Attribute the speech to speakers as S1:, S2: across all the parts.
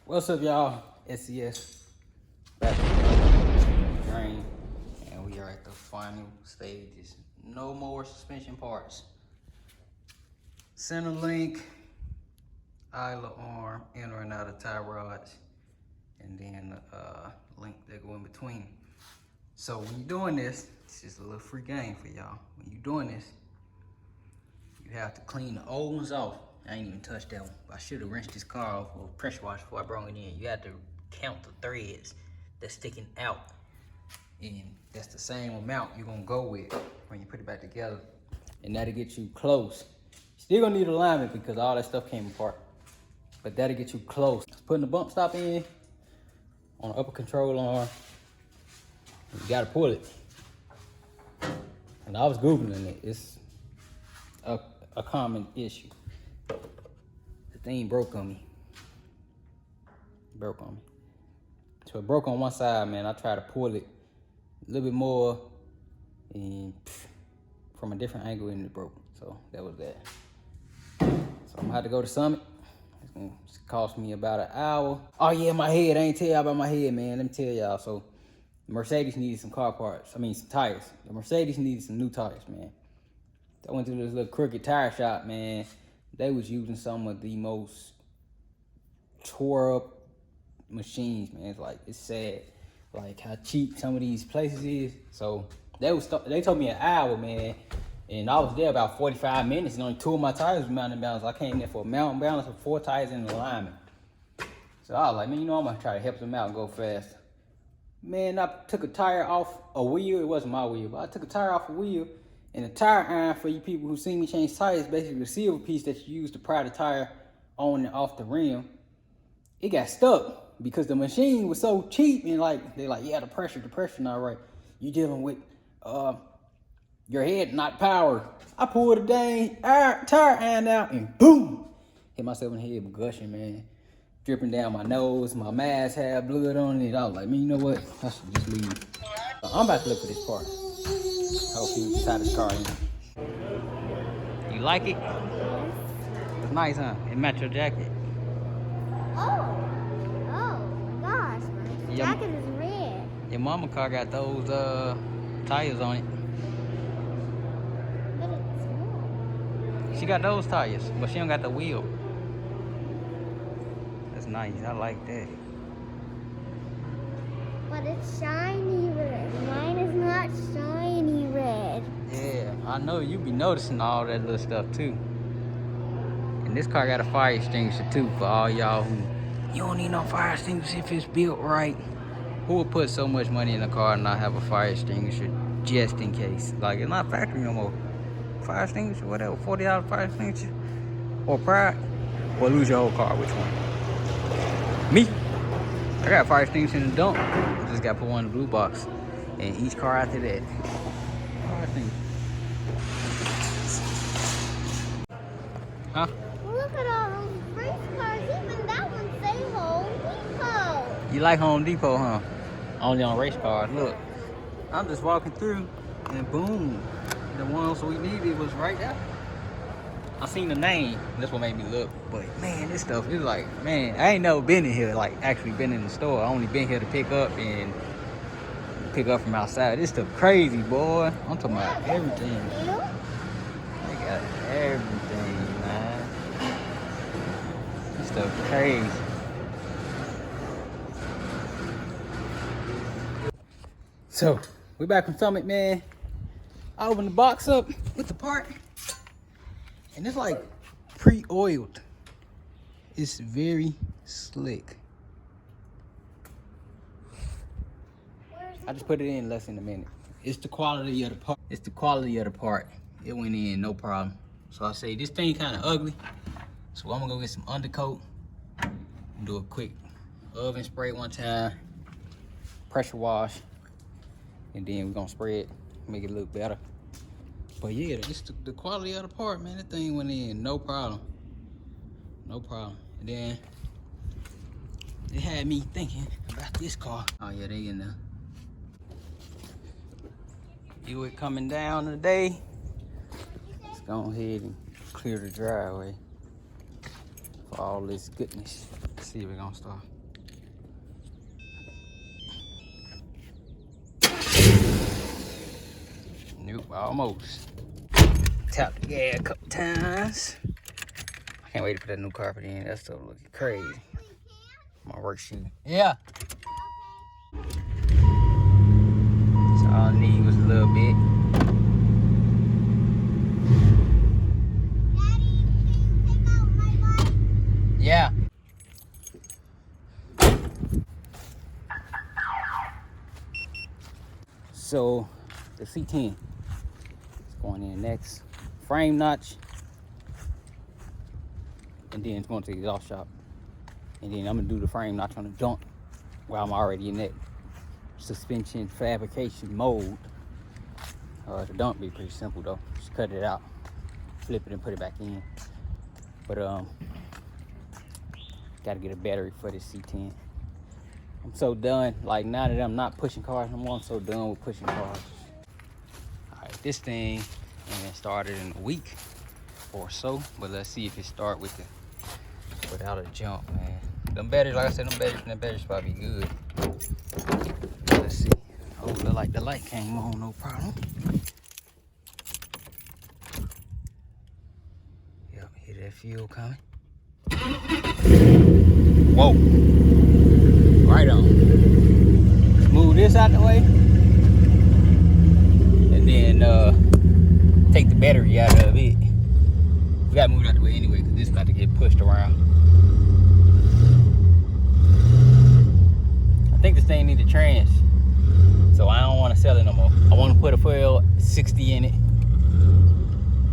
S1: What's up, y'all? SCS back with the drain, and we are at the final stages. No more suspension parts. Center link, idler arm, inner and outer tie rods, and then the link that go in between. So when you're doing this, it's just a little free game for y'all. When you're doing this, you have to clean the old ones off. I ain't even touched that one. I should have rinsed this car off or pressure washed before I brought it in. You have to count the threads that's sticking out. And that's the same amount you're gonna go with when you put it back together. And that'll get you close. Still gonna need alignment because all that stuff came apart. But that'll get you close. Putting the bump stop in on the upper control arm. You gotta pull it. And I was Googling it. It's a common issue. The thing broke on me. So it broke on one side, man. I tried to pull it a little bit more and from a different angle and it broke. So that was that. So I'm gonna have to go to Summit. It's gonna cost me about an hour. Oh yeah, my head. I ain't tell y'all about my head, man. Let me tell y'all. So the Mercedes needed some car parts. I mean, some tires. The Mercedes needed some new tires, man. I went to this little crooked tire shop, man. They was using some of the most tore up machines, man. It's like, it's sad, like how cheap some of these places is. So they told me an hour, man, and I was there about 45 minutes, and only 2 of my tires were mounting balance. I came there for a mountain balance with 4 tires in alignment. So I was like, man, you know, I'm gonna try to help them out and go fast. Man, I took a tire off a wheel. It wasn't my wheel, but I took a tire off a wheel. And the tire iron, for you people who seen me change tires, basically the silver piece that you use to pry the tire on and off the rim, it got stuck because the machine was so cheap. And like, they're like, yeah, the pressure not right. You dealing with your head not powered. I pulled the dang tire iron out and boom, hit myself in the head with gushing, man. Dripping down my nose, my mask had blood on it. I was like, man, you know what? I should just leave. So I'm about to look for this part. Hope you tie this car in. You like it? It's nice, huh? It match your jacket.
S2: Oh my gosh, my jacket is red.
S1: Your mama car got those tires on it.
S2: But it's small.
S1: She got those tires, but she don't got the wheel. That's nice. I like that.
S2: But it's shiny red. Mine is not shiny red.
S1: Yeah, I know you be noticing all that little stuff too. And this car got a fire extinguisher too for all y'all who, you don't need no fire extinguisher if it's built right. Who would put so much money in a car and not have a fire extinguisher just in case? Like, it's not factory no more. Fire extinguisher, whatever, $40 fire extinguisher, or pride, or lose your whole car. Which one? Me? I got a fire extinguisher in the dump. I just got to put one in the blue box. And each car after that. Fire extinguisher. Huh?
S2: Look at all those race cars. Even that one say Home Depot.
S1: You like Home Depot, huh? Only on race cars. Look, I'm just walking through and boom, the ones we needed was right there. I seen the name, that's what made me look. But man, this stuff is like, man, I ain't never been in here, like actually been in the store. I only been here to pick up and pick up from outside. This stuff crazy, boy. I'm talking about everything. They got everything, man. This stuff crazy. So, we back from Summit, man. I opened the box up with the part, and it's like pre-oiled. It's very slick. I just put it in less than a minute. It's the quality of the part. It's the quality of the part. It went in, no problem. So I say, this thing kind of ugly. So I'm gonna go get some undercoat, do a quick oven spray one time, pressure wash, and then we're gonna spray it, make it look better. But yeah, this the quality of the part, man. That thing went in, no problem. No problem. And then it had me thinking about this car. Oh yeah, they in there. Buick coming down today. Let's go ahead and clear the driveway for all this goodness. Let's see if we're gonna start. Nope, almost. Tap the gas a couple times. I can't wait to put that new carpet in. That stuff looking crazy. My work shoe. Yeah. So all I need was a little bit. Yeah. So the C10 is going in next. Frame notch. And then it's going to the exhaust shop. And then I'm gonna do the frame notch on the dump while I'm already in that suspension fabrication mode. The dump be pretty simple though. Just cut it out, flip it and put it back in. But gotta get a battery for this C10. I'm so done. Like now that I'm not pushing cars no more, I'm so done with pushing cars. All right, this thing ain't started in a week or so, but let's see if it start without a jump, man. Them batteries, like I said, them batteries probably good. Let's see. Oh, look like the light came on, no problem. Yep, hear that fuel coming. Whoa. Right on. Move this out the way. And then take the battery out of it. We gotta move it out the way anyway, because this is about to get pushed around. I think this thing needs a trans, so I don't want to sell it no more. I want to put a full 60 in it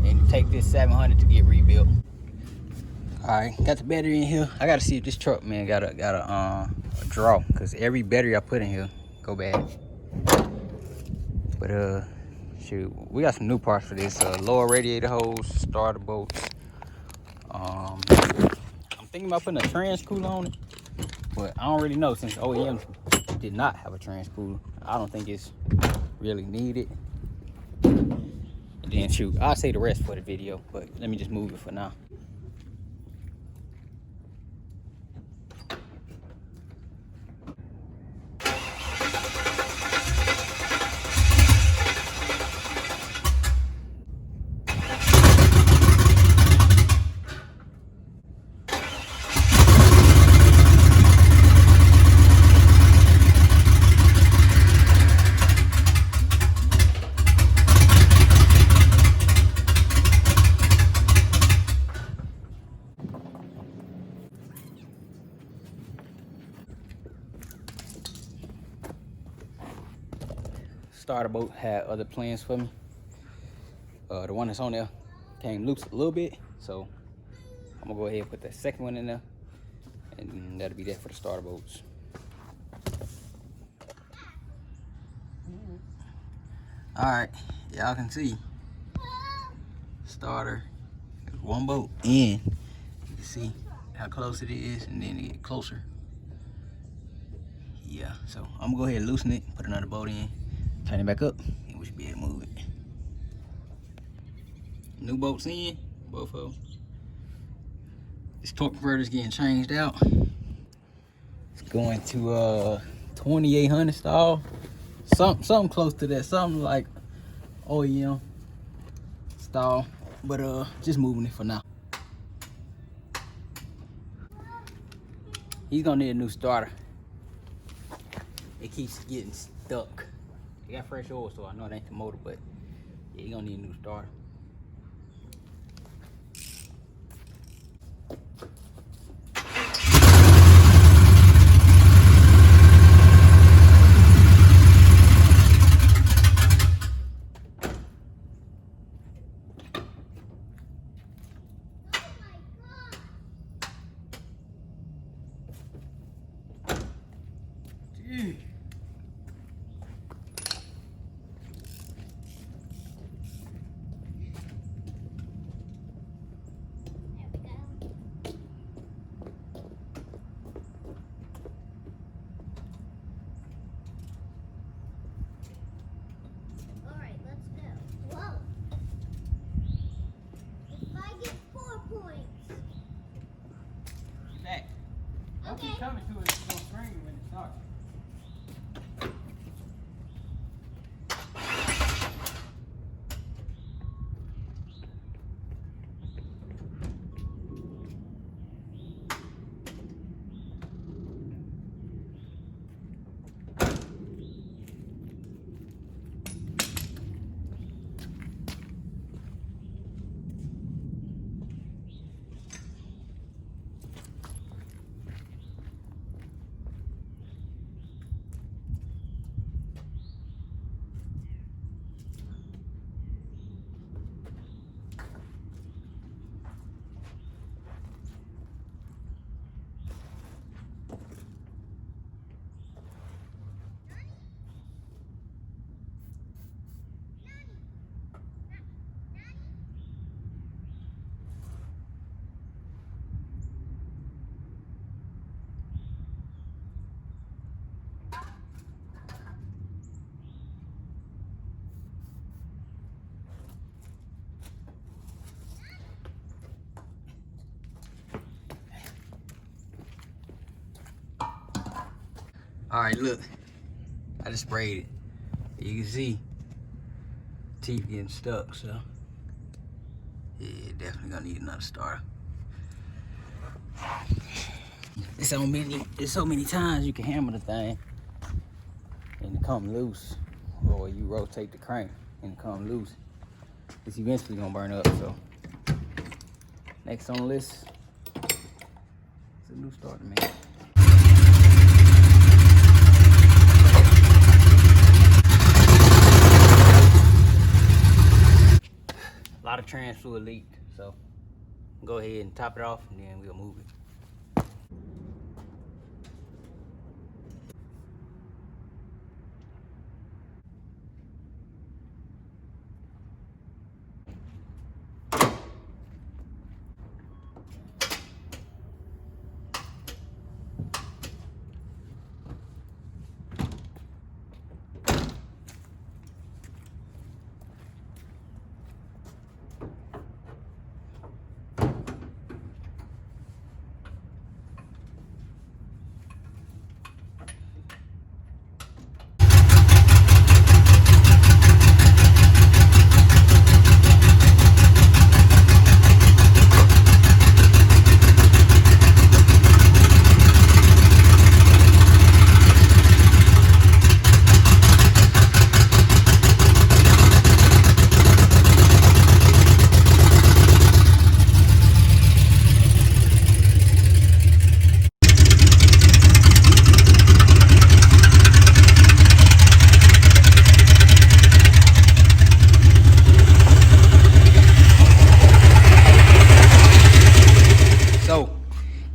S1: and take this 700 to get rebuilt. All right, got the battery in here. I gotta see if this truck, man, got a draw, because every battery I put in here go bad. But shoot, we got some new parts for this. Lower radiator hose, starter bolts. I'm thinking about putting a trans cooler on it, but I don't really know, since OEM did not have a trans cooler. I don't think it's really needed. And then shoot, I'll say the rest for the video, but let me just move it for now. Starter bolt had other plans for me. The one that's on there came loose a little bit, so I'm gonna go ahead and put that second one in there, and that'll be that for the starter bolts. All right, y'all can see starter, there's one bolt in. You can see how close it is, and then it get closer. Yeah, so I'm gonna go ahead and loosen it, put another bolt in, turn it back up, and we should be able to move it. New bolts in, both of them. This torque converter's getting changed out. It's going to 2800 stall, something close to that, something like OEM stall, but just moving it for now. He's gonna need a new starter. It keeps getting stuck. It got fresh oil, so I know it ain't the motor, but yeah, he's gonna need a new starter. All right, look, I just sprayed it. You can see teeth getting stuck, so yeah, definitely gonna need another starter. There's so many times you can hammer the thing and it come loose, or you rotate the crank and it come loose. It's eventually gonna burn up. So next on the list, it's a new starter, man. A lot of trans fluid leaked, so go ahead and top it off and then we'll move it.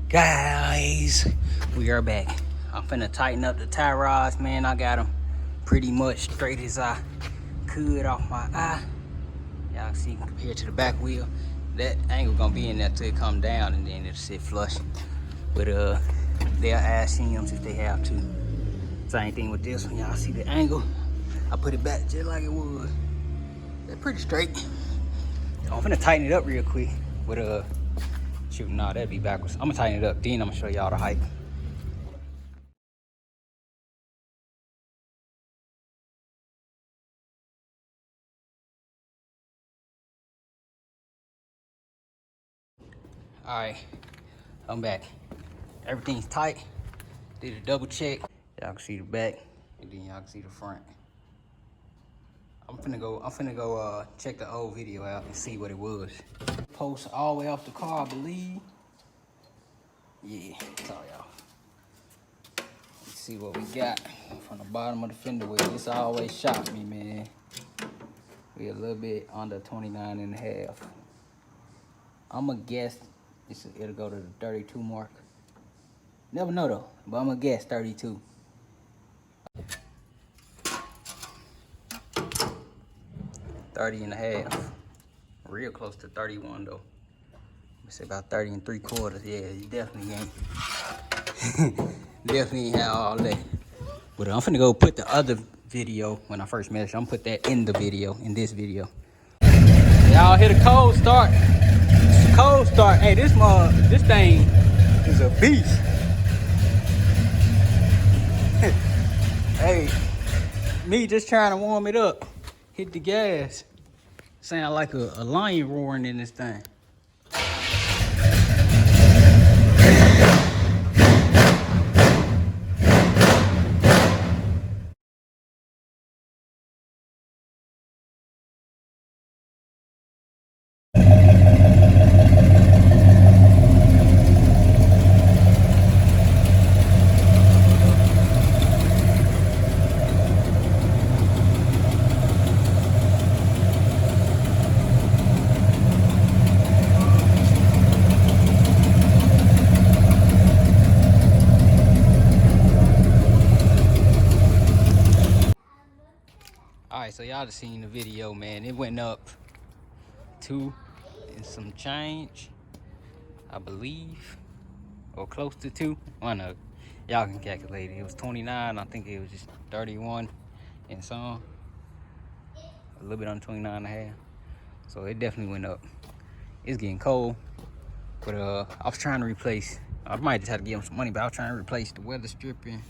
S1: Guys, we are back. I'm finna tighten up the tie rods, man. I got them pretty much straight as I could off my eye. Y'all see compared to the back wheel, that angle gonna be in there till it come down and then it'll sit flush. But they'll add shims if they have to. Same thing with this one, y'all see the angle. I put it back just like it was. They're pretty straight. So I'm finna tighten it up real quick. But shoot, nah, that'd be backwards. I'm gonna tighten it up, then I'm gonna show y'all the height. All right, I'm back. Everything's tight. Did a double check. Y'all can see the back, and then y'all can see the front. I'm finna go check the old video out and see what it was. Post all the way off the car, I believe. Yeah, that's all y'all. Let's see what we got from the bottom of the fender wheel. This always shocked me, man. We a little bit under 29 and a half. I'ma guess it'll go to the 32 mark. Never know though, but I'ma guess 32. $30 and a half. Real close to 31 though. Let's say about 30 and 3/4. Yeah, you definitely ain't. Definitely ain't have all that. But I'm finna go put the other video when I first measured. I'm gonna put that in the video, in this video. Y'all hear the cold start? It's a cold start. Hey, this thing is a beast. Hey, me just trying to warm it up. Hit the gas. Sound like a lion roaring in this thing. Alright, so y'all just seen the video, man. It went up 2 and some change, I believe, or close to 2. I know, y'all can calculate it. It was 29, I think it was just 31 and some, a little bit under 29 and a half. So it definitely went up. It's getting cold, but I was trying to replace, I might just have to give them some money, but I was trying to replace the weather stripping,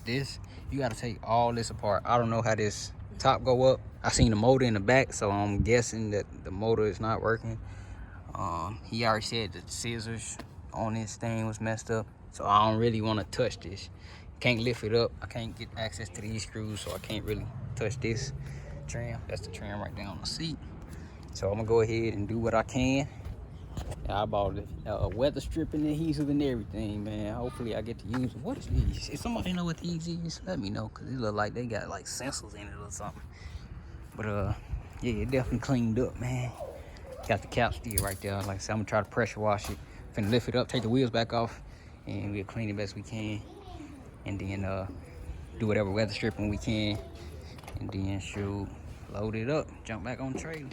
S1: this, you gotta take all this apart. I don't know how this top go up. I seen the motor in the back, so I'm guessing that the motor is not working. He already said the scissors on this thing was messed up, so I don't really want to touch this. Can't lift it up. I can't get access to these screws, so I can't really touch this trim. That's the trim right there on the seat. So I'm gonna go ahead and do what I can. I bought a weather stripping adhesive and everything, man. Hopefully I get to use them. What is these? If somebody know what these is, let me know, because it look like they got like sensors in it or something. But yeah, it definitely cleaned up, man. Got the cap still right there. Like I said, I'm gonna try to pressure wash it. Finna lift it up, take the wheels back off, and we'll clean it best we can. And then do whatever weather stripping we can. And then shoot, load it up, jump back on the trailer.